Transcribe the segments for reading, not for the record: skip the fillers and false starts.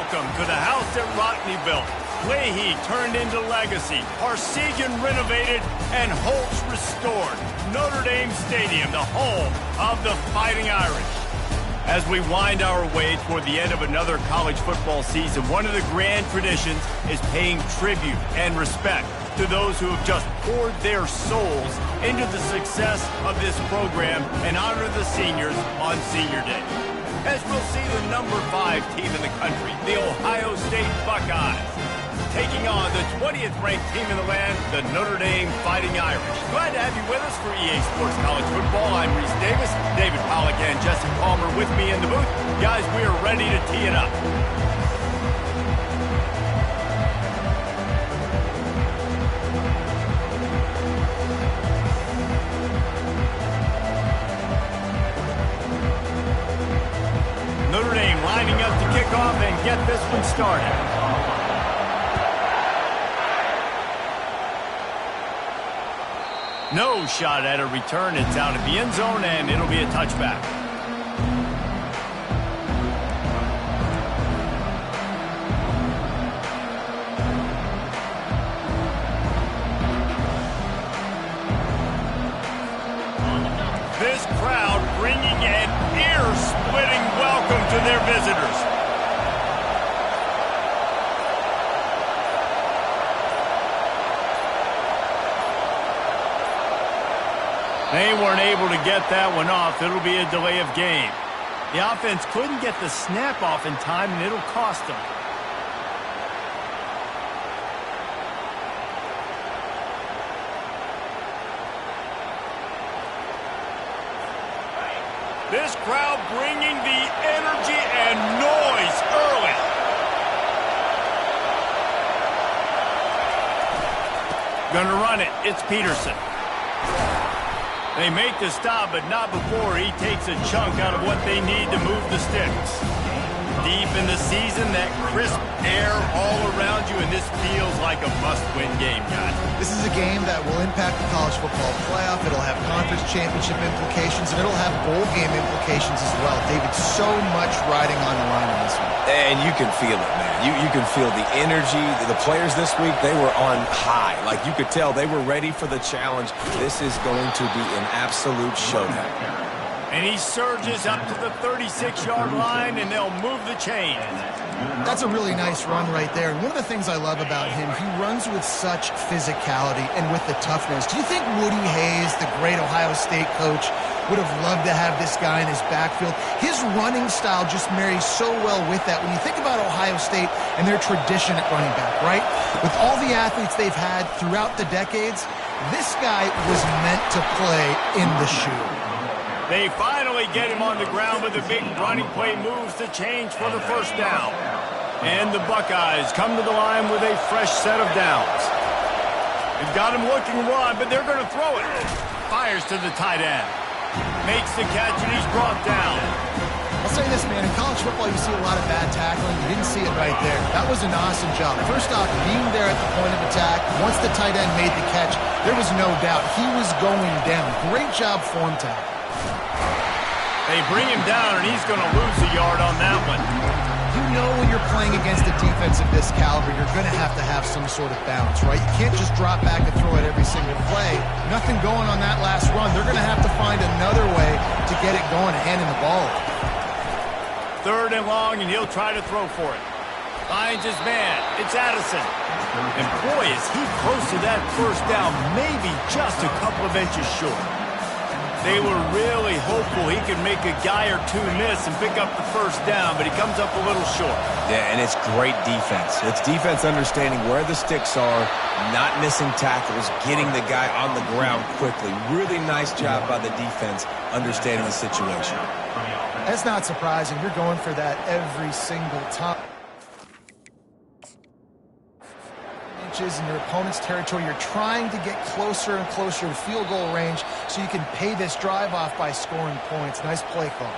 welcome to the house that Rockne built. Leahy turned into legacy, Parsegian renovated, and Holtz restored. Notre Dame Stadium, the home of the Fighting Irish. As we wind our way toward the end of another college football season, one of the grand traditions is paying tribute and respect to those who have just poured their souls into the success of this program and honor the seniors on Senior Day. As we'll see the number 5 team in the country, the Ohio State Buckeyes, taking on the 20th ranked team in the land, the Notre Dame Fighting Irish. Glad to have you with us for EA Sports College Football. I'm Reese Davis, David Pollack and Jesse Palmer with me in the booth. Guys, we are ready to tee it up. Notre Dame lining up to kick off and get this one started. No shot at a return. It's out of the end zone, and it'll be a touchback. This crowd bringing an ear-splitting welcome to their visitors. They weren't able to get that one off. It'll be a delay of game. The offense couldn't get the snap off in time, and it'll cost them. This crowd bringing the energy and noise early. Gonna run it. It's Peterson. They make the stop, but not before he takes a chunk out of what they need to move the sticks. Deep in the season, that crisp air all around you, and this feels like a must-win game, guys. This is a game that will impact the college football playoff. It'll have conference championship implications, and it'll have bowl game implications as well. David, so much riding on the line in this one. And you can feel it, man. You can feel the energy. The players this week, they were on high. Like, you could tell they were ready for the challenge. This is going to be an absolute showdown. And he surges up to the 36-yard line, and they'll move the chain. That's a really nice run right there. And one of the things I love about him, he runs with such physicality and with the toughness. Do you think Woody Hayes, the great Ohio State coach, would have loved to have this guy in his backfield? His running style just marries so well with that. When you think about Ohio State and their tradition at running back, right? With all the athletes they've had throughout the decades, this guy was meant to play in the shoe. They finally get him on the ground, but the big running play moves the change for the first down. And the Buckeyes come to the line with a fresh set of downs. They've got him looking to run, but they're going to throw it. Fires to the tight end. Makes the catch, and he's brought down. I'll say this, man. In college football, you see a lot of bad tackling. You didn't see it right there. That was an awesome job. First off, being there at the point of attack, once the tight end made the catch, there was no doubt he was going down. Great job form tackle. They bring him down, and he's going to lose a yard on that one. You know when you're playing against a defense of this caliber, you're going to have some sort of balance, right? You can't just drop back and throw it every single play. Nothing going on that last run. They're going to have to find another way to get it going and handing the ball off. 3rd and long, and he'll try to throw for it. Finds his man. It's Addison. And boy, is he close to that first down, maybe just a couple of inches short. They were really hopeful he could make a guy or two miss and pick up the first down, but he comes up a little short. Yeah, and it's great defense. It's defense understanding where the sticks are, not missing tackles, getting the guy on the ground quickly. Really nice job by the defense understanding the situation. That's not surprising. You're going for that every single time. In your opponent's territory, you're trying to get closer and closer to field goal range so you can pay this drive off by scoring points. Nice play call.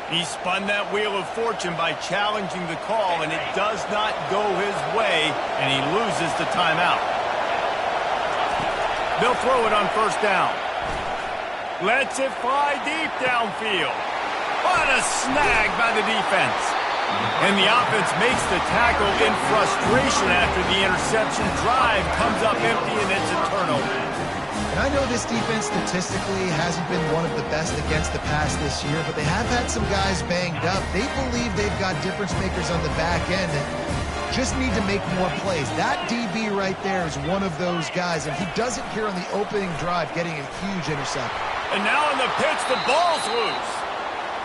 He spun that wheel of fortune by challenging the call, and it does not go his way, and he loses the timeout. They'll throw it on first down. Lets it fly deep downfield. What a snag by the defense. And the offense makes the tackle in frustration after the interception. Drive comes up empty, and it's a turnover. And I know this defense statistically hasn't been one of the best against the pass this year, but they have had some guys banged up. They believe they've got difference makers on the back end and just need to make more plays. That DB right there is one of those guys, and he does it here on the opening drive, getting a huge interception. And now on the pitch, the ball's loose.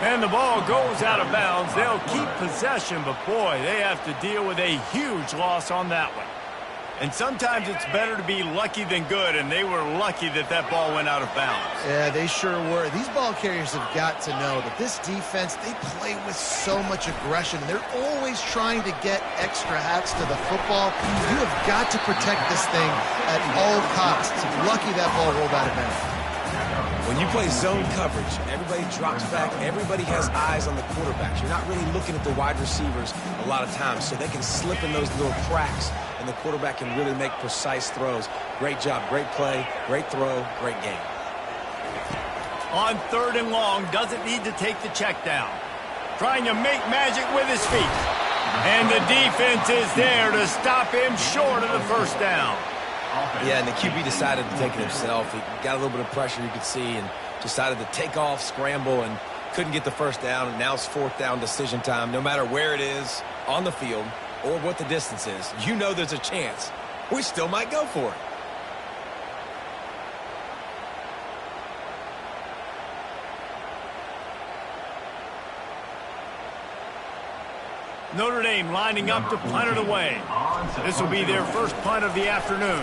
And the ball goes out of bounds. They'll keep possession, but boy, they have to deal with a huge loss on that one. And sometimes it's better to be lucky than good, and they were lucky that that ball went out of bounds. Yeah, they sure were. These ball carriers have got to know that this defense, they play with so much aggression. They're always trying to get extra hats to the football. You have got to protect this thing at all costs. Lucky that ball rolled out of bounds. When you play zone coverage, everybody drops back. Everybody has eyes on the quarterbacks. You're not really looking at the wide receivers a lot of times, so they can slip in those little cracks, and the quarterback can really make precise throws. Great job, great play, great throw, great game. On 3rd and long, doesn't need to take the check down. Trying to make magic with his feet. And the defense is there to stop him short of the first down. Yeah, and the QB decided to take it himself. He got a little bit of pressure, you could see, and decided to take off, scramble, and couldn't get the first down. And now it's 4th down decision time. No matter where it is on the field or what the distance is, you know there's a chance we still might go for it. Notre Dame lining up to punt it away. This will be their first punt of the afternoon.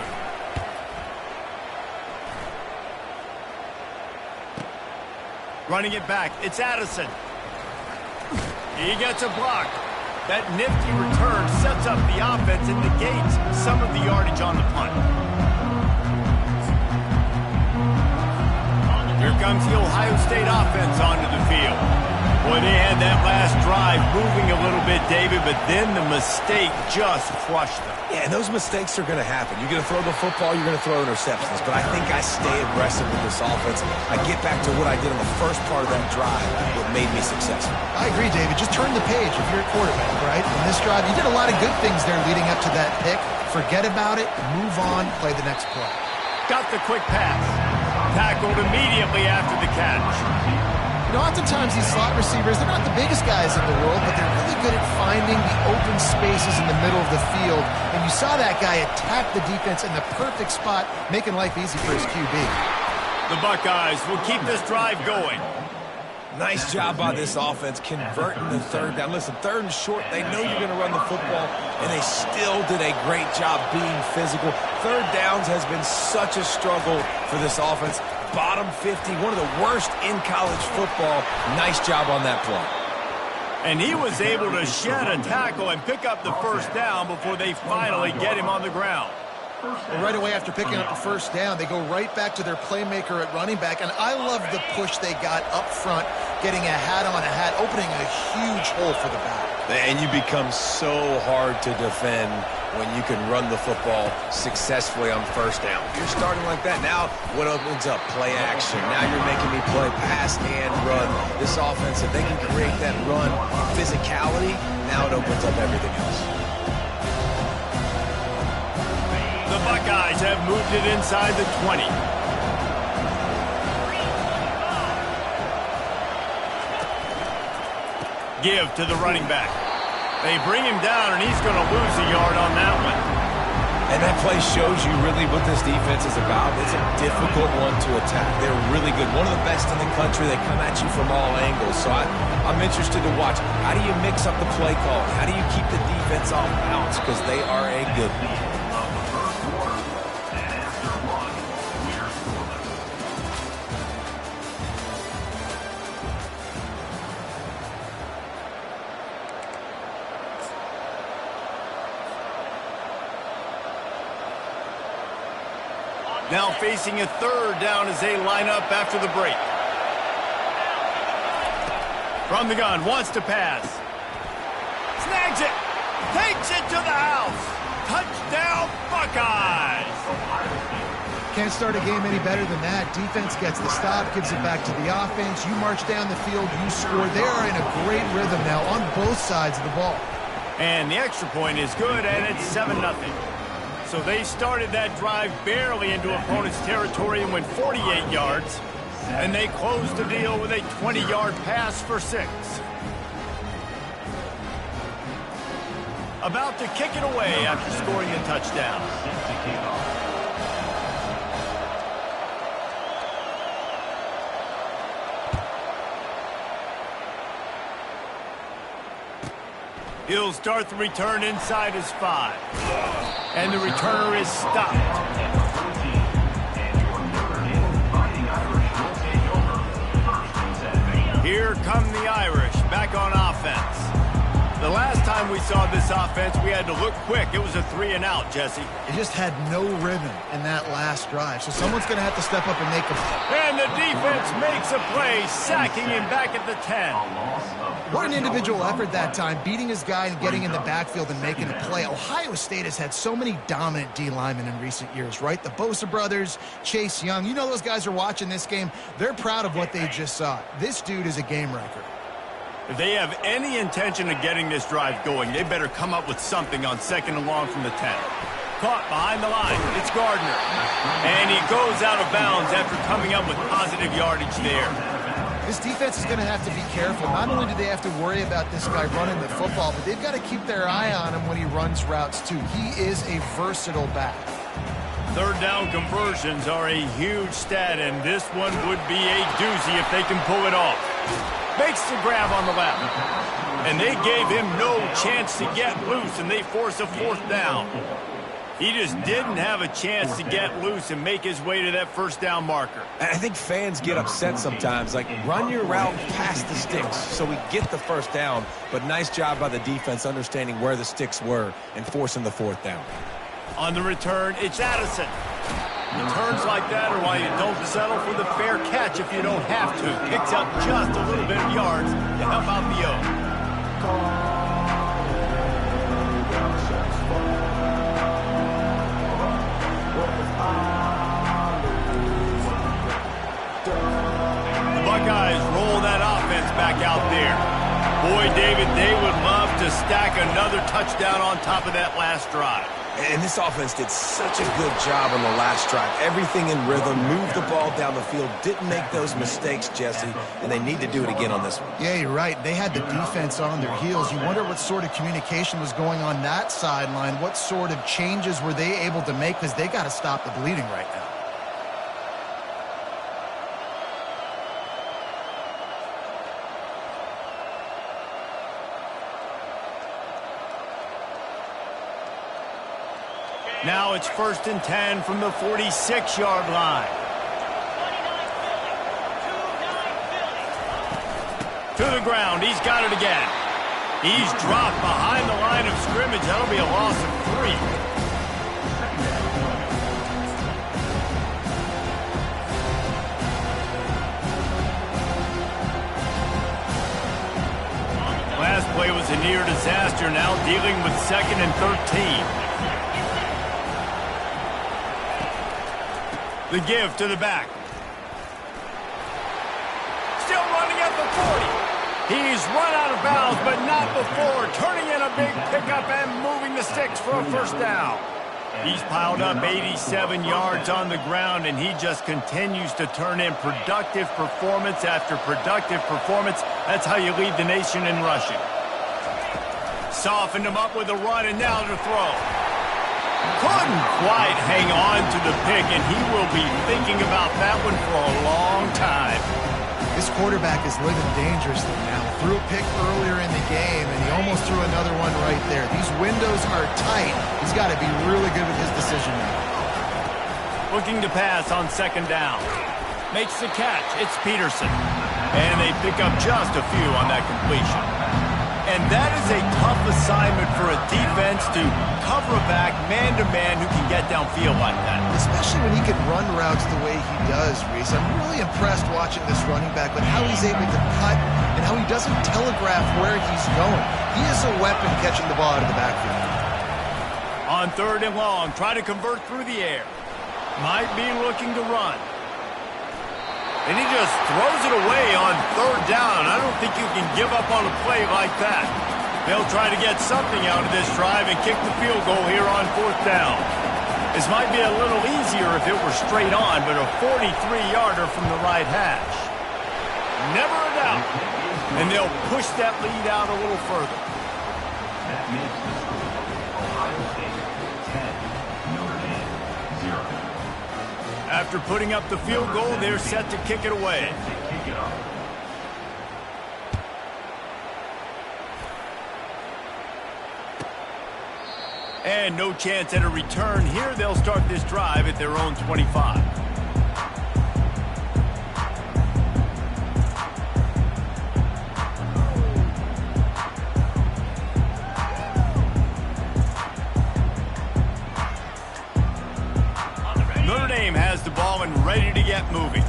Running it back, it's Addison. He gets a block. That nifty return sets up the offense and negates some of the yardage on the punt. Here comes the Ohio State offense onto the field. Boy, they had that last drive moving a little bit, David, but then the mistake just crushed them. Yeah, and those mistakes are going to happen. You're going to throw the football, you're going to throw interceptions. But I think I stay aggressive with this offense. I get back to what I did on the first part of that drive that made me successful. I agree, David. Just turn the page if you're a quarterback, right? In this drive, you did a lot of good things there leading up to that pick. Forget about it, move on, play the next play. Got the quick pass. Tackled immediately after the catch. You know, oftentimes these slot receivers, they're not the biggest guys in the world, but they're really good at finding the open spaces in the middle of the field. And you saw that guy attack the defense in the perfect spot, making life easy for his QB. The Buckeyes will keep this drive going. Nice job by this offense converting the 3rd down. Listen, 3rd and short, they know you're going to run the football, and they still did a great job being physical. 3rd downs has been such a struggle for this offense. Bottom 50, one of the worst in college football. Nice job on that play. And he was able to shed a tackle and pick up the first down before they finally get him on the ground. Well, right away after picking up the first down, they go right back to their playmaker at running back. And I love the push they got up front, getting a hat on a hat, opening a huge hole for the back. And you become so hard to defend when you can run the football successfully on first down. You're starting like that. Now what opens up? Play action. Now you're making me play pass and run. This offense, if they can create that run physicality, now it opens up everything else. The Buckeyes have moved it inside the 20. Give to the running back. They bring him down, and he's going to lose a yard on that one. And that play shows you really what this defense is about. It's a difficult one to attack. They're really good. One of the best in the country. They come at you from all angles. So I'm interested to watch. How do you mix up the play calling? How do you keep the defense off balance? Because they are a good one. Now facing a 3rd down as they line up after the break. From the gun, wants to pass. Snags it. Takes it to the house. Touchdown, Buckeyes. Can't start a game any better than that. Defense gets the stop, gives it back to the offense. You march down the field, you score. They are in a great rhythm now on both sides of the ball. And the extra point is good, and it's 7-0. So they started that drive barely into opponent's territory and went 48 yards. And they closed the deal with a 20-yard pass for 6. About to kick it away after scoring the touchdown. He'll start the return inside his 5. And the returner is stopped. Here come the Irish back on offense. The last time we saw this offense, we had to look quick. It was a 3-and-out, Jesse. They just had no rhythm in that last drive, so someone's going to have to step up and make a play. And the defense makes a play, sacking him back at the 10. What an individual effort that time, beating his guy and getting in the backfield and making a play. Ohio State has had so many dominant D linemen in recent years, right? The Bosa brothers, Chase Young. You know those guys are watching this game. They're proud of what they just saw. This dude is a game wrecker. If they have any intention of getting this drive going, they better come up with something on 2nd and long from the 10. Caught behind the line. It's Gardner. And he goes out of bounds after coming up with positive yardage there. This defense is going to have to be careful. Not only do they have to worry about this guy running the football, but they've got to keep their eye on him when he runs routes, too. He is a versatile back. 3rd down conversions are a huge stat, and this one would be a doozy if they can pull it off. Makes the grab on the left. And they gave him no chance to get loose, and they force a 4th down. He just didn't have a chance to get loose and make his way to that 1st down marker. I think fans get upset sometimes. Like, run your route past the sticks so we get the 1st down. But nice job by the defense understanding where the sticks were and forcing the 4th down. On the return, it's Addison. Returns like that are why you don't settle for the fair catch if you don't have to. Picks up just a little bit of yards to help out the O. The Buckeyes roll that offense back out there. Boy, David, they would love to stack another touchdown on top of that last drive. And this offense did such a good job on the last drive. Everything in rhythm, moved the ball down the field, didn't make those mistakes, Jesse, and they need to do it again on this one. Yeah, you're right. They had the defense on their heels. You wonder what sort of communication was going on that sideline. What sort of changes were they able to make, because they got to stop the bleeding right now. Now it's 1st and 10 from the 46-yard line. To the ground. He's got it again. He's dropped behind the line of scrimmage. That'll be a loss of 3. Last play was a near disaster. Now dealing with 2nd and 13. The give to the back. Still running at the 40. He's run out of bounds, but not before. Turning in a big pickup and moving the sticks for a 1st down. He's piled up 87 yards on the ground, and he just continues to turn in productive performance after productive performance. That's how you lead the nation in rushing. Softened him up with a run, and now to throw. Couldn't quite hang on to the pick, and he will be thinking about that one for a long time. This quarterback is living dangerously now. Threw a pick earlier in the game, and he almost threw another one right there. These windows are tight. He's got to be really good with his decision making. Looking to pass on 2nd down. Makes the catch. It's Peterson. And they pick up just a few on that completion. And that is a tough assignment for a defense to cover a back man-to-man who can get downfield like that. Especially when he can run routes the way he does, Reese. I'm really impressed watching this running back, but how he's able to cut and how he doesn't telegraph where he's going. He is a weapon catching the ball out of the backfield. On 3rd and long, try to convert through the air. Might be looking to run. And he just throws it away on third down. I don't think you can give up on a play like that. They'll try to get something out of this drive and kick the field goal here on fourth down. This might be a little easier if it were straight on, but a 43-yarder from the right hash. Never a doubt. And they'll push that lead out a little further. That makes the score Ohio State 10, Notre Dame 0. After putting up the field goal, they're set to kick it away. And no chance at a return here. They'll start this drive at their own 25. Notre Dame has the ball and ready to get moving.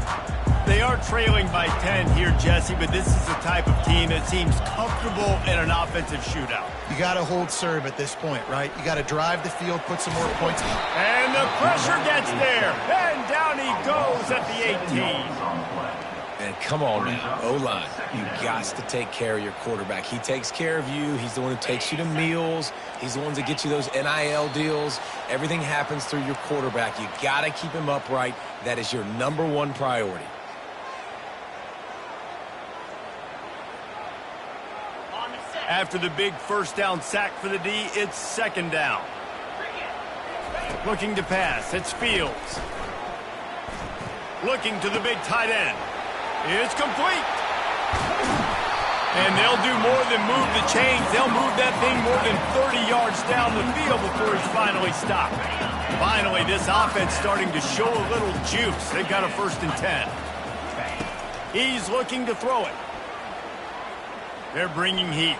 They are trailing by 10 here, Jesse, but this is the type of team that seems comfortable in an offensive shootout. You got to hold serve at this point, right? You got to drive the field, put some more points. And the pressure gets there. And down he goes at the 18. And come on now, O-line, you got to take care of your quarterback. He takes care of you. He's the one who takes you to meals. He's the one that gets you those NIL deals. Everything happens through your quarterback. You got to keep him upright. That is your #1 priority. After the big first down sack for the D, it's second down. Looking to pass, it's Fields. Looking to the big tight end. It's complete. And they'll do more than move the chains. They'll move that thing more than 30 yards down the field before he's finally stopped. Finally, this offense starting to show a little juice. They've got a 1st and 10. He's looking to throw it. They're bringing heat.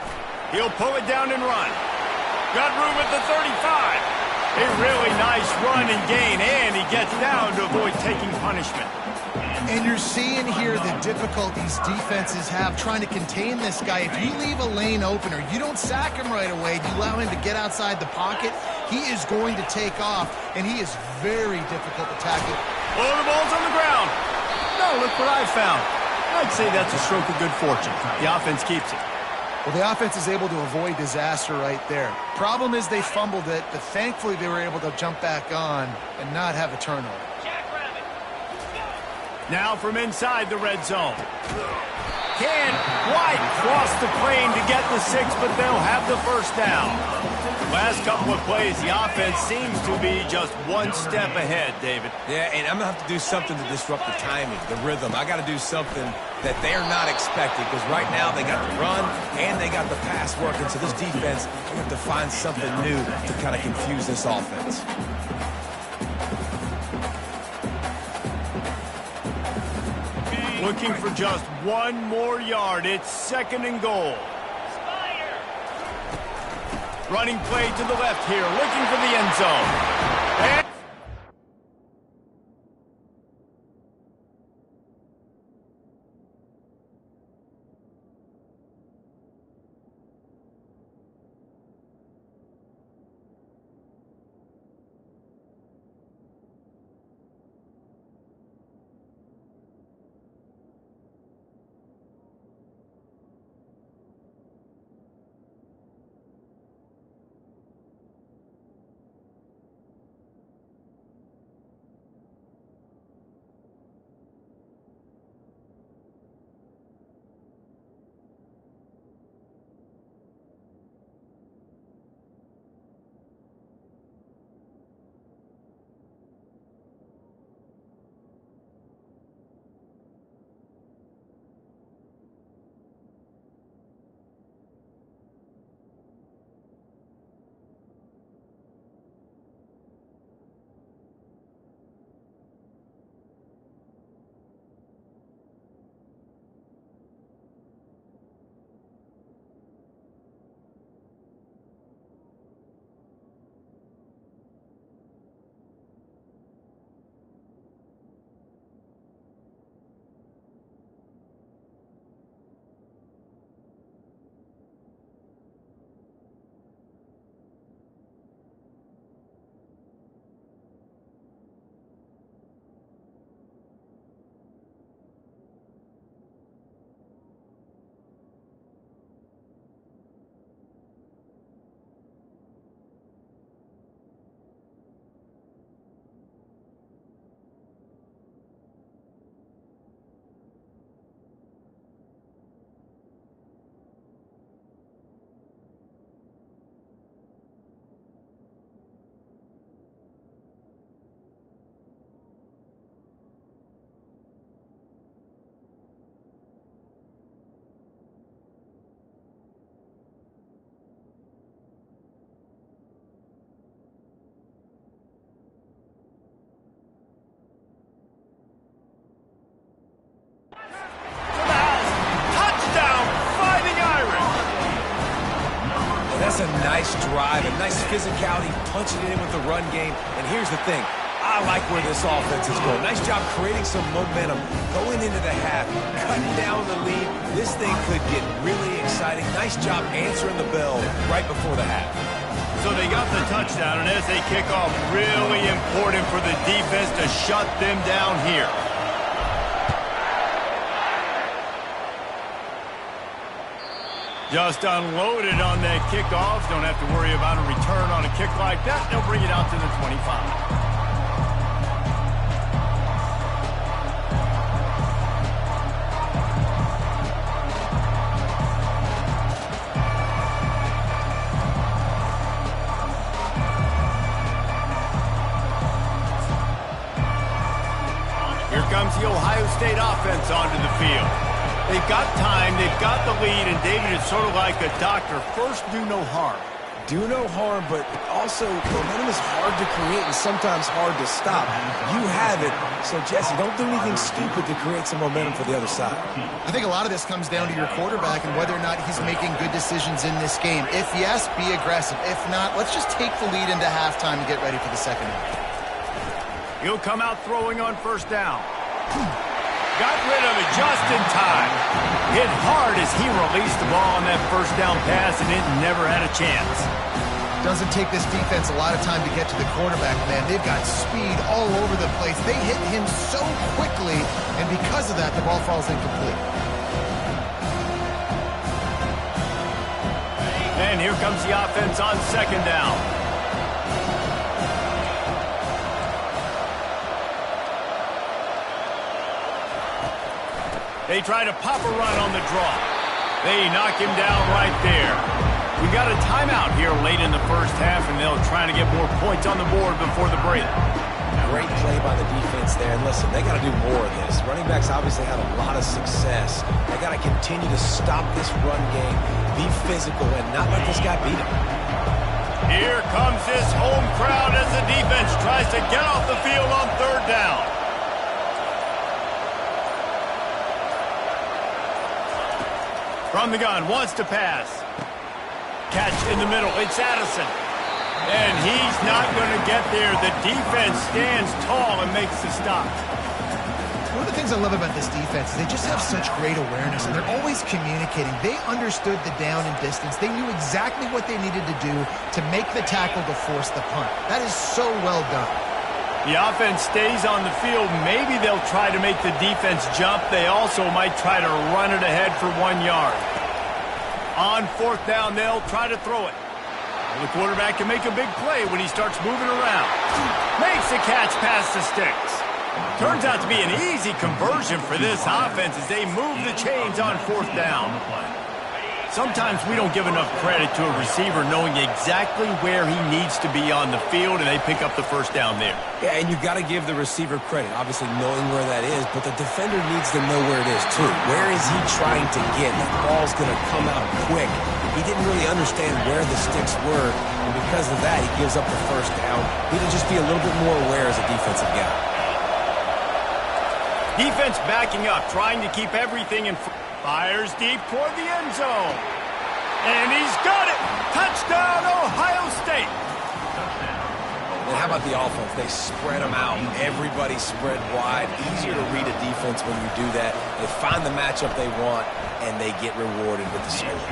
He'll pull it down and run. Got room at the 35. A really nice run and gain, and he gets down to avoid taking punishment. And you're seeing here the difficulties defenses have trying to contain this guy. If you leave a lane open or you don't sack him right away, you allow him to get outside the pocket, he is going to take off, and he is very difficult to tackle. Oh, the ball's on the ground. No, look what I found. I'd say that's a stroke of good fortune. The offense keeps it. Well, the offense is able to avoid disaster right there. Problem is they fumbled it, but thankfully they were able to jump back on and not have a turnover. Now from inside the red zone. Can White cross the plane to get the 6, but they'll have the first down. Last couple of plays, the offense seems to be just one step ahead, David. Yeah, and I'm going to have to do something to disrupt the timing, the rhythm. I got to do something that they're not expecting, because right now they got the run and they got the pass working. So this defense, we have to find something new to kind of confuse this offense. Looking for just one more yard. It's 2nd and goal. Running play to the left here, looking for the end zone. And drive and nice physicality, punching it in with the run game. And here's the thing. I like where this offense is going. Nice job creating some momentum, going into the half, cutting down the lead. This thing could get really exciting. Nice job answering the bell right before the half. So they got the touchdown, and as they kick off, really important for the defense to shut them down here. Just unloaded on that kickoff. Don't have to worry about a return on a kick like that. They'll bring it out to the 25. Here comes the Ohio State offense onto the field. They've got time, they've got the lead, and David, it's sort of like a doctor. First, do no harm. Do no harm, but also momentum is hard to create and sometimes hard to stop. You have it, so Jesse, don't do anything stupid to create some momentum for the other side. I think a lot of this comes down to your quarterback and whether or not he's making good decisions in this game. If yes, be aggressive. If not, let's just take the lead into halftime and get ready for the second half. He'll come out throwing on first down. Got rid of it just in time. Hit hard as he released the ball on that first down pass, and it never had a chance. Doesn't take this defense a lot of time to get to the quarterback, man. They've got speed all over the place. They hit him so quickly, and because of that, the ball falls incomplete. And here comes the offense on second down. They try to pop a run on the draw. They knock him down right there. We got a timeout here late in the first half, and they'll try to get more points on the board before the break. Great play by the defense there. And listen, they got to do more of this. Running backs obviously had a lot of success. They got to continue to stop this run game, be physical, and not let this guy beat them. Here comes this home crowd as the defense tries to get off the field on third down. From the gun, wants to pass. Catch in the middle, it's Addison. And he's not going to get there. The defense stands tall and makes the stop. One of the things I love about this defense is they just have such great awareness, and they're always communicating. They understood the down and distance. They knew exactly what they needed to do to make the tackle to force the punt. That is so well done. The offense stays on the field. Maybe they'll try to make the defense jump. They also might try to run it ahead for 1 yard. On fourth down, they'll try to throw it. The quarterback can make a big play when he starts moving around. Makes a catch past the sticks. Turns out to be an easy conversion for this offense as they move the chains on fourth down. Sometimes we don't give enough credit to a receiver knowing exactly where he needs to be on the field, and they pick up the first down there. Yeah, and you've got to give the receiver credit, obviously knowing where that is, but the defender needs to know where it is too. Where is he trying to get? That ball's going to come out quick. He didn't really understand where the sticks were, and because of that, he gives up the first down. He needs to just be a little bit more aware as a defensive guy. Defense backing up, trying to keep everything in front. Fires deep toward the end zone. And he's got it! Touchdown, Ohio State! And how about the offense? They spread them out. Everybody spread wide. Easier to read a defense when you do that. They find the matchup they want, and they get rewarded with the score.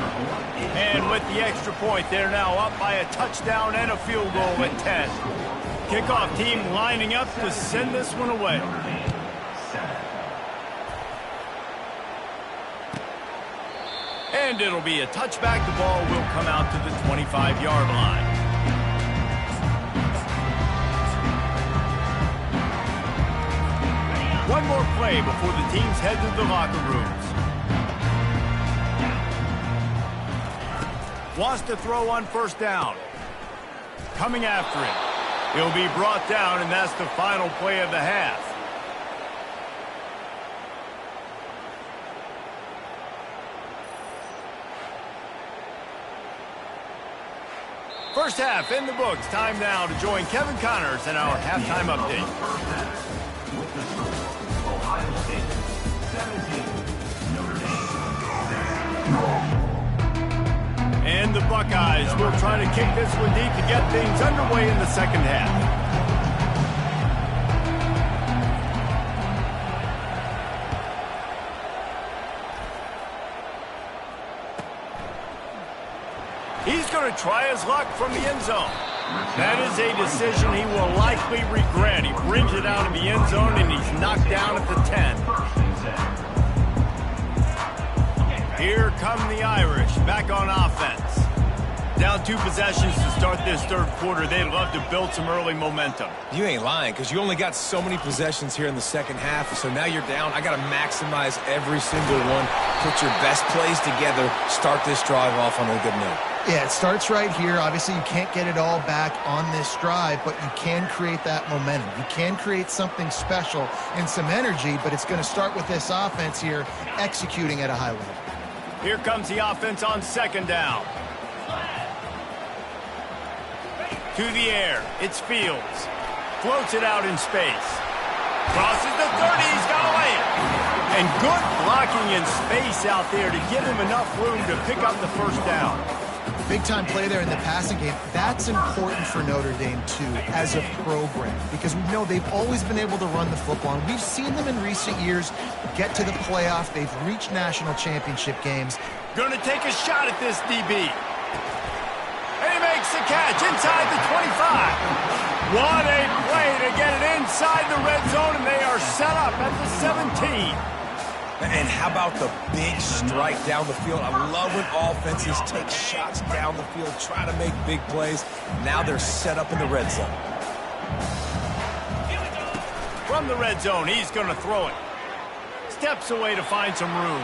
And with the extra point, they're now up by a touchdown and a field goal at 10. Kickoff team lining up to send this one away. And it'll be a touchback. The ball will come out to the 25-yard line. One more play before the teams head to the locker rooms. Wants to throw on first down. Coming after it. He'll be brought down, and that's the final play of the half. First half in the books. Time now to join Kevin Connors in our halftime update. With the score, Ohio State 17, Notre Dame 0. And the Bucs Buckeyes will try to kick this one deep to get things underway in the second half. He's going to try his luck from the end zone. That is a decision he will likely regret. He brings it out of the end zone, and he's knocked down at the 10. Here come the Irish, back on offense. Down 2 possessions to start this third quarter. They'd love to build some early momentum. You ain't lying, because you only got so many possessions here in the second half, so now you're down. I got to maximize every single one, put your best plays together, start this drive off on a good note. Yeah, it starts right here. Obviously, you can't get it all back on this drive, but you can create that momentum. You can create something special and some energy, but it's going to start with this offense here executing at a high level. Here comes the offense on second down. To the air, it's Fields. Floats it out in space. Crosses the 30, he's got to lay it. And good blocking in space out there to give him enough room to pick up the first down. Big-time play there in the passing game. That's important for Notre Dame, too, as a program, because we know they've always been able to run the football. And we've seen them in recent years get to the playoff. They've reached national championship games. Going to take a shot at this DB. And he makes the catch inside the 25. What a play to get it inside the red zone, and they are set up at the 17. And how about the big strike down the field? I love when offenses take shots down the field, try to make big plays. Now they're set up in the red zone. From the red zone, he's going to throw it. Steps away to find some room.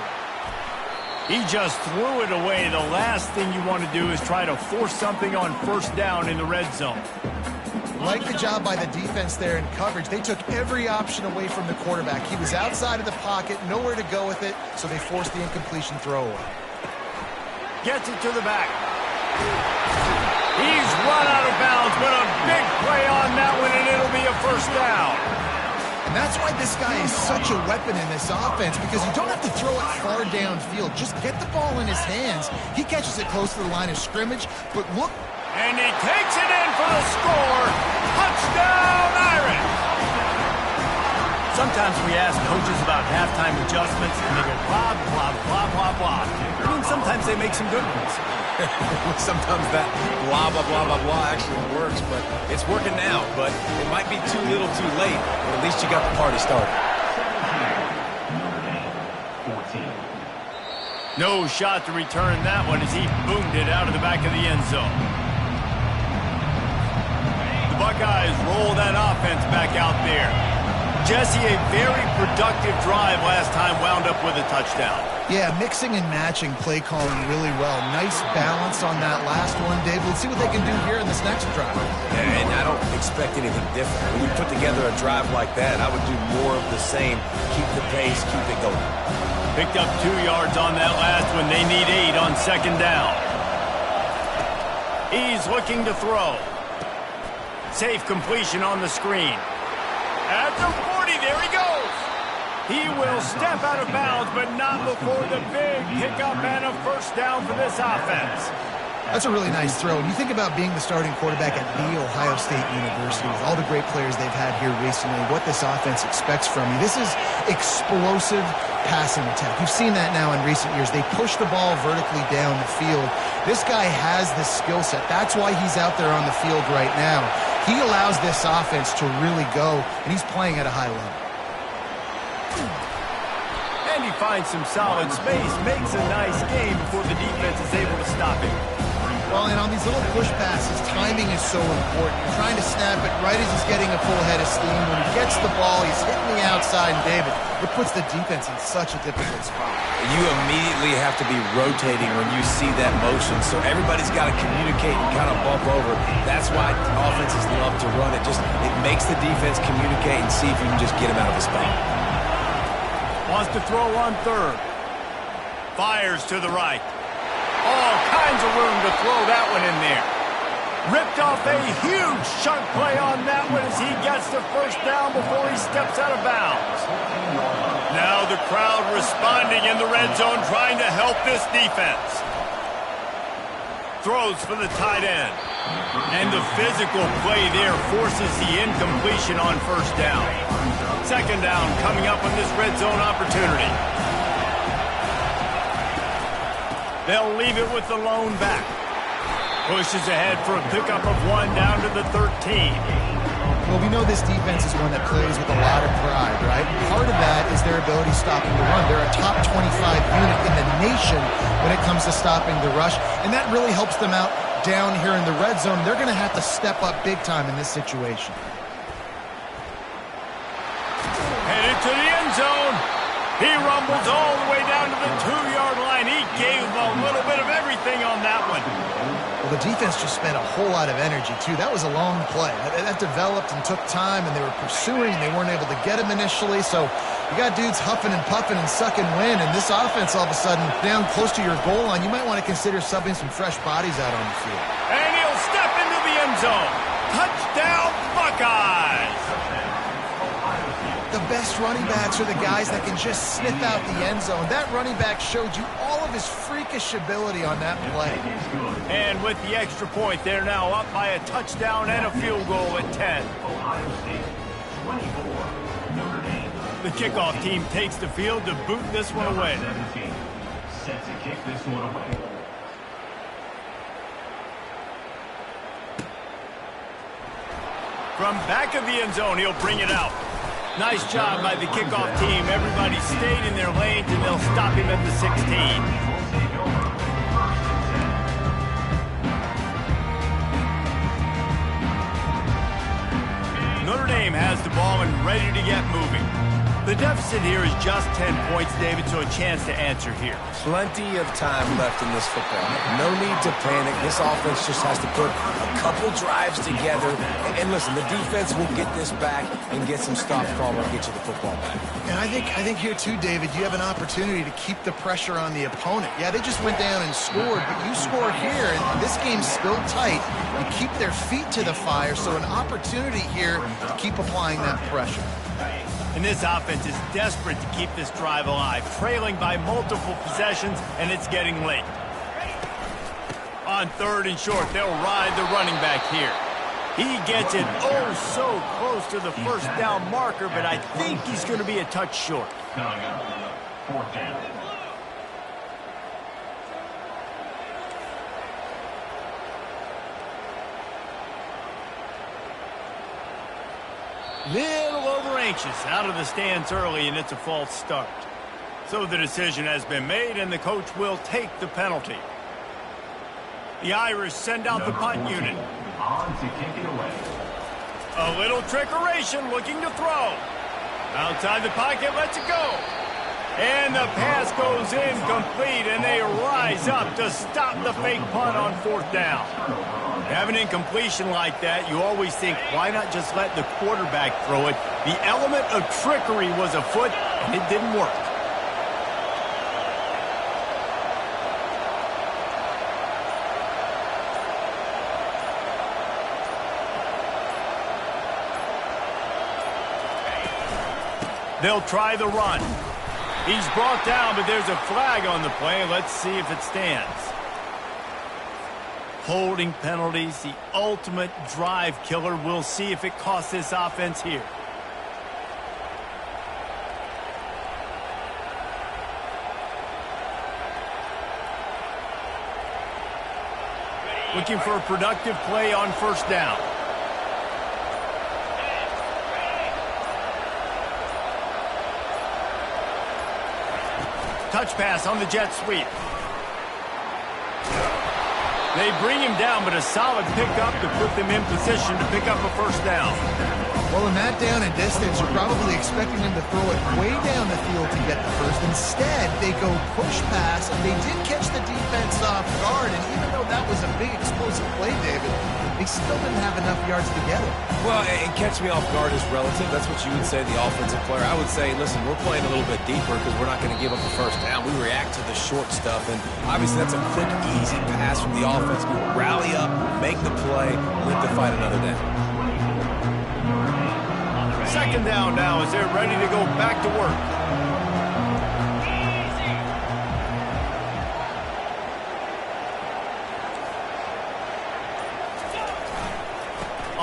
He just threw it away. The last thing you want to do is try to force something on first down in the red zone. Like the job by the defense there in coverage. They took every option away from the quarterback. He was outside of the pocket, nowhere to go with it, so they forced the incompletion throw away. Gets it to the back. He's run out of bounds, but a big play on that one, and it'll be a first down. And that's why this guy is such a weapon in this offense, because you don't have to throw it far downfield. Just get the ball in his hands. He catches it close to the line of scrimmage, but look. And he takes it in for the score. Touchdown, Irish! Sometimes we ask coaches about halftime adjustments, and they go blah, blah, blah, blah, blah. I mean, sometimes they make some good ones. Sometimes that blah, blah, blah, blah, blah actually works, but it's working now. But it might be too little too late, but at least you got the party started. No shot to return that one as he boomed it out of the back of the end zone. The Buckeyes roll that offense back out there. Jesse, a very productive drive last time, wound up with a touchdown. Yeah, mixing and matching play calling really well. Nice balance on that last one, Dave. Let's see what they can do here in this next drive. Yeah, and I don't expect anything different. When you put together a drive like that, I would do more of the same. Keep the pace, keep it going. Picked up 2 yards on that last one. They need 8 on second down. He's looking to throw. Safe completion on the screen. At the 40, there he goes. He will step out of bounds, but not before the big pickup and a first down for this offense. That's a really nice throw. And you think about being the starting quarterback at The Ohio State University with all the great players they've had here recently, what this offense expects from you. This is explosive passing attack. You've seen that now in recent years. They push the ball vertically down the field. This guy has the skill set. That's why he's out there on the field right now. He allows this offense to really go, and he's playing at a high level. And he finds some solid space, makes a nice game before the defense is able to stop him. Well, and on these little push passes, timing is so important. You're trying to snap it right as he's getting a full head of steam. When he gets the ball, he's hitting the outside, and David, it puts the defense in such a difficult spot. You immediately have to be rotating when you see that motion, so everybody's got to communicate and kind of bump over. That's why offenses love to run it. It makes the defense communicate and see if you can just get him out of the spot. Wants to throw on third. Fires to the right. All kinds of room to throw that one in there. Ripped off a huge chunk play on that one as he gets the first down before he steps out of bounds. Now the crowd responding in the red zone, trying to help this defense. throws for the tight end. And the physical play there forces the incompletion on first down. Second down coming up on this red zone opportunity. They'll leave it with the lone back. Pushes ahead for a pickup of 1 down to the 13. Well, we know this defense is one that plays with a lot of pride, right? Part of that is their ability stopping the run. They're a top 25 unit in the nation when it comes to stopping the rush, and that really helps them out down here in the red zone. They're going to have to step up big time in this situation. Headed to the end zone. He rumbles all the way down to the 2-yard line. He gave a little bit of everything on that one. Well, the defense just spent a whole lot of energy, too. That was a long play. That developed and took time, and they were pursuing, and they weren't able to get him initially. So you got dudes huffing and puffing and sucking wind, and this offense all of a sudden down close to your goal line. You might want to consider subbing some fresh bodies out on the field. And he'll step into the end zone. Touchdown, Buckeyes! The best running backs are the guys that can just sniff out the end zone. That running back showed you all of his freakish ability on that play. And with the extra point, they're now up by a touchdown and a field goal at 10. The kickoff team takes the field to boot this one away. Set to kick this one away. From back of the end zone, he'll bring it out. Nice job by the kickoff team. Everybody stayed in their lanes, and they'll stop him at the 16. Notre Dame has the ball and ready to get moving. The deficit here is just 10 points, David, so a chance to answer here. Plenty of time left in this football. No need to panic. This offense just has to put a couple drives together. And listen, the defense will get this back and get some stops called and get you the football back. And I think here too, David, you have an opportunity to keep the pressure on the opponent. Yeah, they just went down and scored, but you score here, and this game's still tight. You keep their feet to the fire, so an opportunity here to keep applying that pressure. And this offense is desperate to keep this drive alive, trailing by multiple possessions, and it's getting late. On 3rd and short, they'll ride the running back here. He gets it so close to the first down marker, but I think he's going to be a touch short. Coming up, 4th down. Little over anxious out of the stands early, and it's a false start. So the decision has been made, and the coach will take the penalty. The Irish send out the punt unit. On to kick it away. A little trickeration, looking to throw. Outside the pocket, lets it go. And the pass goes incomplete, and they rise up to stop the fake punt on 4th down. Have an incompletion like that, you always think, why not just let the quarterback throw it? The element of trickery was afoot, and it didn't work. They'll try the run. He's brought down, but there's a flag on the play. Let's see if it stands. Holding penalties, the ultimate drive killer. We'll see if it costs this offense here. Looking for a productive play on 1st down. Touch pass on the jet sweep. They bring him down, but a solid pickup to put them in position to pick up a 1st down. Well, in that down and distance, you're probably expecting him to throw it way down the field to get the first. Instead, they go push pass, and they did catch the defense off guard. And even though that was a big explosive play, David, they still didn't have enough yards to get it. Well, and catch me off guard is relative. That's what you would say, the offensive player. I would say, listen, we're playing a little bit deeper because we're not going to give up the 1st down. We react to the short stuff, and obviously that's a quick, easy pass from the offense. We rally up, make the play, live to fight another day. 2nd down now as they're ready to go back to work.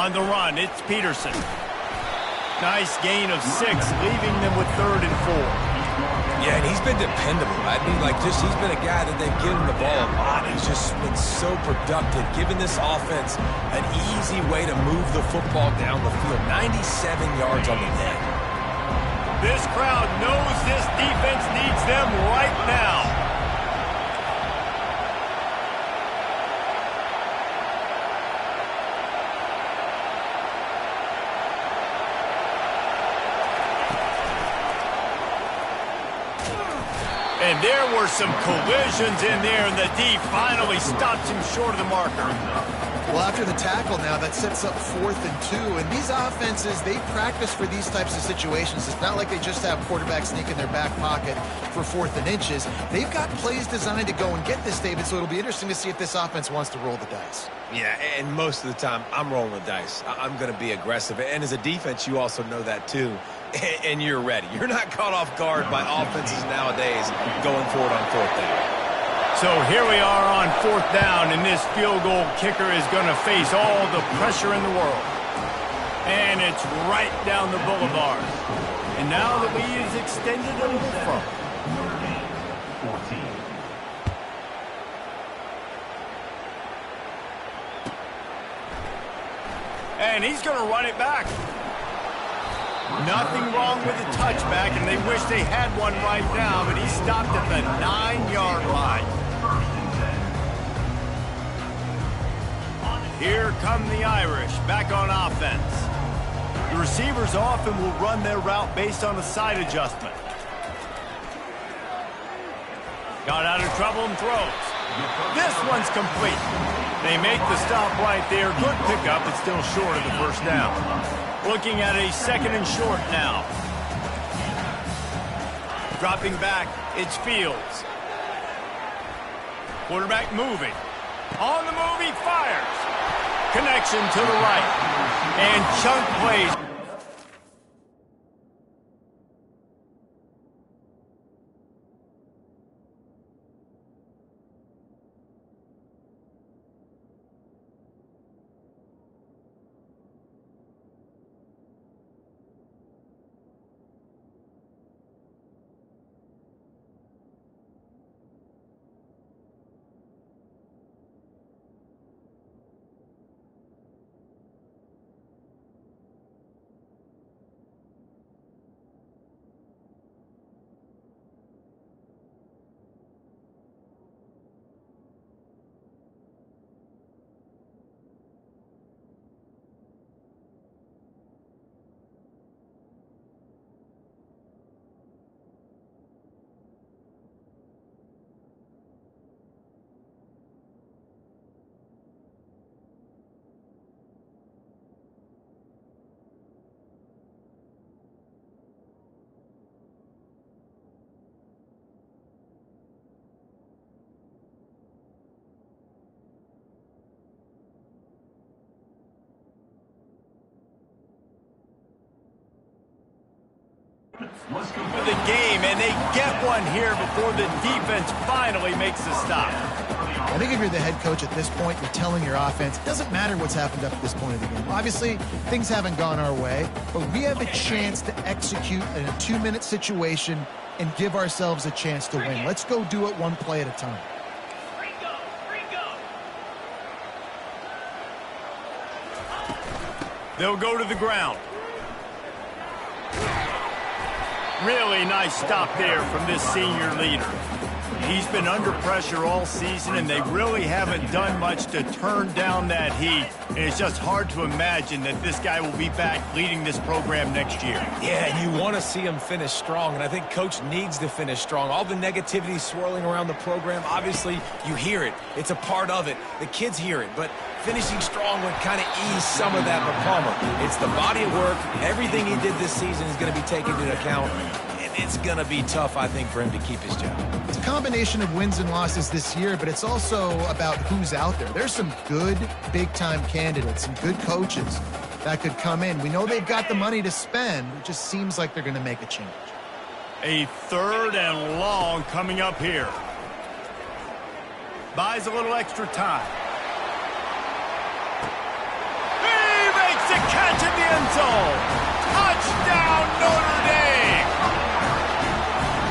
On the run, it's Peterson. Nice gain of 6, leaving them with 3rd and 4. Yeah, and he's been dependable. I mean, he's been a guy that they've given the ball a lot. He's just been so productive, giving this offense an easy way to move the football down the field. 97 yards on the day. This crowd knows this defense needs them right now. And there were some collisions in there, and the D finally stops him short of the marker. Well, after the tackle now, that sets up 4th and 2. And these offenses, they practice for these types of situations. It's not like they just have quarterbacks sneak in their back pocket for 4th and inches. They've got plays designed to go and get this, David, so it'll be interesting to see if this offense wants to roll the dice. Yeah, and most of the time, I'm rolling the dice. I'm going to be aggressive. And as a defense, you also know that too. And you're ready. You're not caught off guard by offenses nowadays going forward on 4th down. So here we are on 4th down, and this field goal kicker is going to face all the pressure in the world. And it's right down the boulevard. And now the lead is extended a little further. Notre Dame, 14. And he's going to run it back. Nothing wrong with the touchback, and they wish they had one right now, but he stopped at the 9-yard line. Here come the Irish, back on offense. The receivers often will run their route based on a side adjustment. Got out of trouble and throws. This one's complete. They make the stop right there. Good pickup, but still short of the first down. Looking at a 2nd and short now. Dropping back, it's Fields. Quarterback moving. On the move, he fires. Connection to the right. And chunk plays. For the game, and they get one here before the defense finally makes the stop. I think if you're the head coach at this point, you're telling your offense, it doesn't matter what's happened up to this point of the game. Obviously, things haven't gone our way, but we have a chance to execute in a 2-minute situation and give ourselves a chance to win. Let's go do it one play at a time. They'll go to the ground. Really nice stop there from this senior leader. He's been under pressure all season, and they really haven't done much to turn down that heat. And it's just hard to imagine that this guy will be back leading this program next year. Yeah, and you want to see him finish strong, and I think Coach needs to finish strong. All the negativity swirling around the program, obviously, you hear it. It's a part of it. The kids hear it, but finishing strong would kind of ease some of that for Palmer. It's the body of work. Everything he did this season is going to be taken into account. It's going to be tough, I think, for him to keep his job. It's a combination of wins and losses this year, but it's also about who's out there. There's some good big-time candidates, some good coaches that could come in. We know they've got the money to spend. It just seems like they're going to make a change. A 3rd and long coming up here. Buys a little extra time. He makes Makes a catch in the end zone. Touchdown, Notre Dame.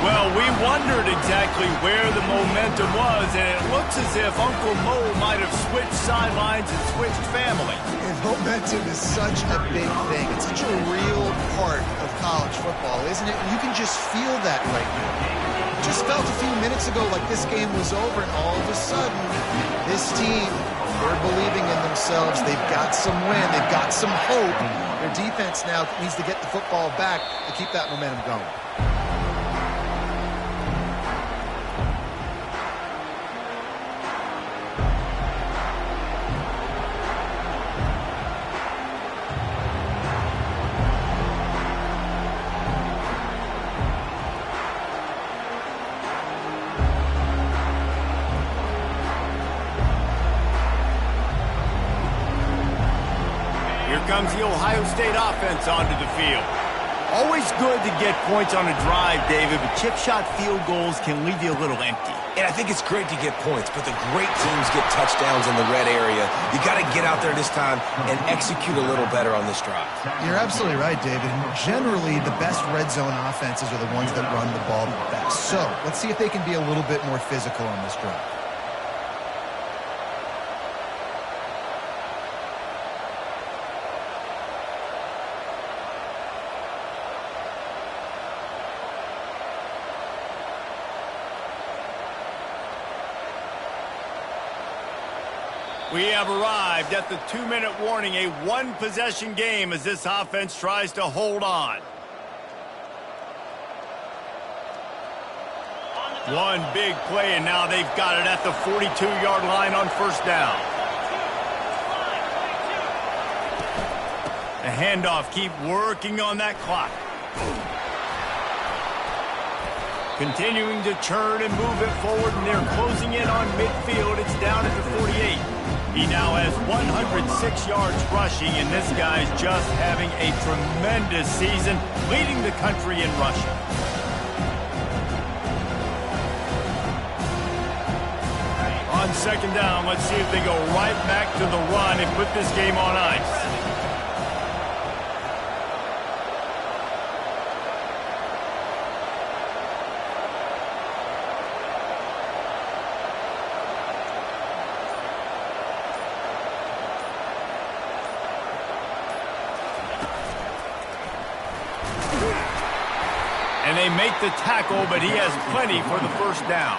Well, we wondered exactly where the momentum was, and it looks as if Uncle Mo might have switched sidelines and switched families. And momentum is such a big thing. It's such a real part of college football, isn't it? And you can just feel that right now. Just felt a few minutes ago like this game was over, and all of a sudden, this team, they're believing in themselves. They've got some wind. They've got some hope. Their defense now needs to get the football back to keep that momentum going. Comes the Ohio State offense onto the field. Always good to get points on a drive, David, but chip shot field goals can leave you a little empty. And I think it's great to get points, but the great teams get touchdowns in the red area. You got to get out there this time and execute a little better on this drive. You're absolutely right, David. And generally, the best red zone offenses are the ones that run the ball the best. So let's see if they can be a little bit more physical on this drive. We have arrived at the 2-minute warning, a one-possession game as this offense tries to hold on. One big play, and now they've got it at the 42-yard line on first down. The handoff, keep working on that clock. Continuing to churn and move it forward, and they're closing in on midfield. It's down at the 48. He now has 106 yards rushing, and this guy's just having a tremendous season, leading the country in rushing. On second down, let's see if they go right back to the run and put this game on ice. And they make the tackle, but he has plenty for the first down.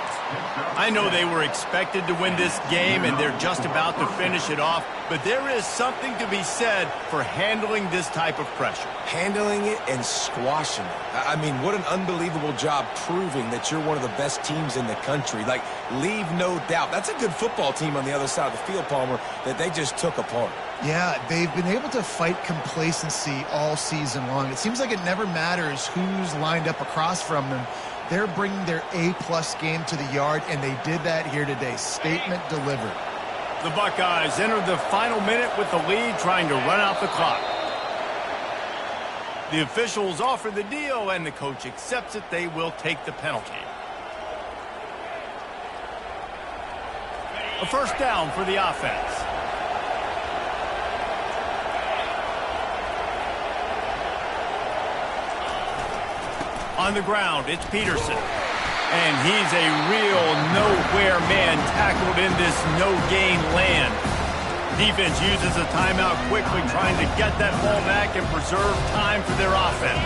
I know they were expected to win this game, and they're just about to finish it off, but there is something to be said for handling this type of pressure. Handling it and squashing it. I mean, what an unbelievable job proving that you're one of the best teams in the country. Like, leave no doubt. That's a good football team on the other side of the field, Palmer, that they just took apart. Yeah, they've been able to fight complacency all season long. It seems like it never matters who's lined up across from them. They're bringing their A-plus game to the yard, and they did that here today. Statement delivered. The Buckeyes enter the final minute with the lead, trying to run out the clock. The officials offer the deal, and the coach accepts it. They will take the penalty. A first down for the offense. On the ground, it's Peterson. And he's a real nowhere man tackled in this no-gain land. Defense uses a timeout quickly, trying to get that ball back and preserve time for their offense.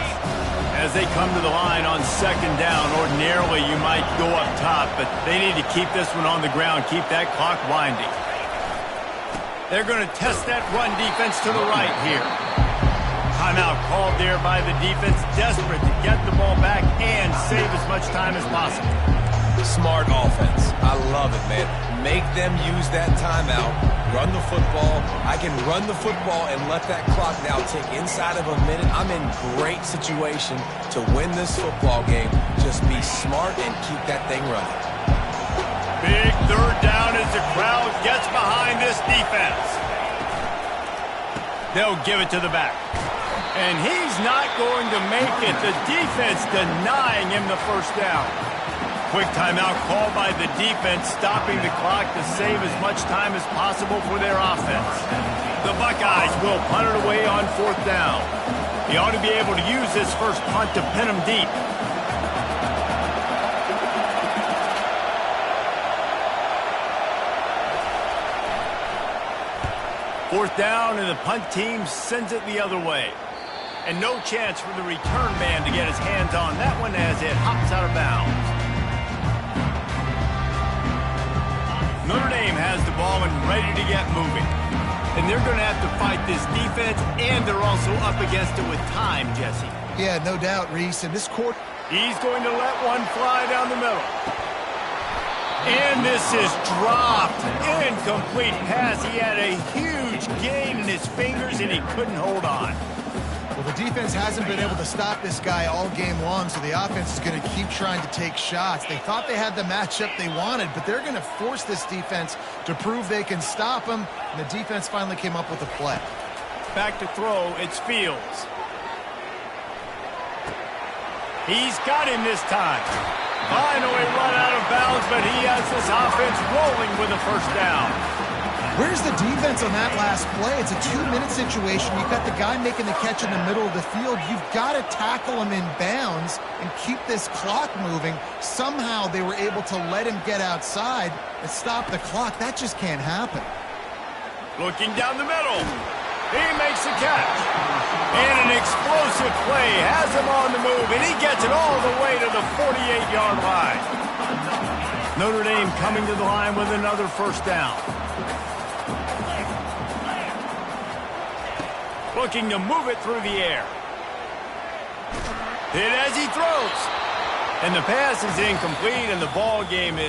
As they come to the line on second down, ordinarily you might go up top, but they need to keep this one on the ground, keep that clock winding. They're going to test that run defense to the right here. Timeout called there by the defense, desperate to get the ball back and save as much time as possible. Smart offense. I love it, man. Make them use that timeout, run the football. I can run the football and let that clock now tick inside of a minute. I'm in great situation to win this football game. Just be smart and keep that thing running. Big third down as the crowd gets behind this defense. They'll give it to the back. And he's not going to make it. The defense denying him the first down. Quick timeout called by the defense, stopping the clock to save as much time as possible for their offense. The Buckeyes will punt it away on 4th down. He ought to be able to use this first punt to pin them deep. Fourth down, and the punt team sends it the other way. And no chance for the return man to get his hands on that one as it hops out of bounds. Notre Dame has the ball and ready to get moving. And they're going to have to fight this defense, and they're also up against it with time, Jesse. Yeah, no doubt, Reese. And this quarter... He's going to let one fly down the middle. And this is dropped. Incomplete pass. He had a huge gain in his fingers, and he couldn't hold on. Well, the defense hasn't been able to stop this guy all game long, so the offense is going to keep trying to take shots. They thought they had the matchup they wanted, but they're going to force this defense to prove they can stop him, and the defense finally came up with a play. Back to throw, it's Fields. He's got him this time. Finally run out of bounds, but he has this offense rolling with a first down. Where's the defense on that last play? It's a 2-minute situation. You've got the guy making the catch in the middle of the field. You've got to tackle him in bounds and keep this clock moving. Somehow they were able to let him get outside and stop the clock. That just can't happen. Looking down the middle. He makes the catch. And an explosive play has him on the move, and he gets it all the way to the 48-yard line. Notre Dame coming to the line with another first down. Looking to move it through the air. Hit as he throws. And the pass is incomplete, and the ball game is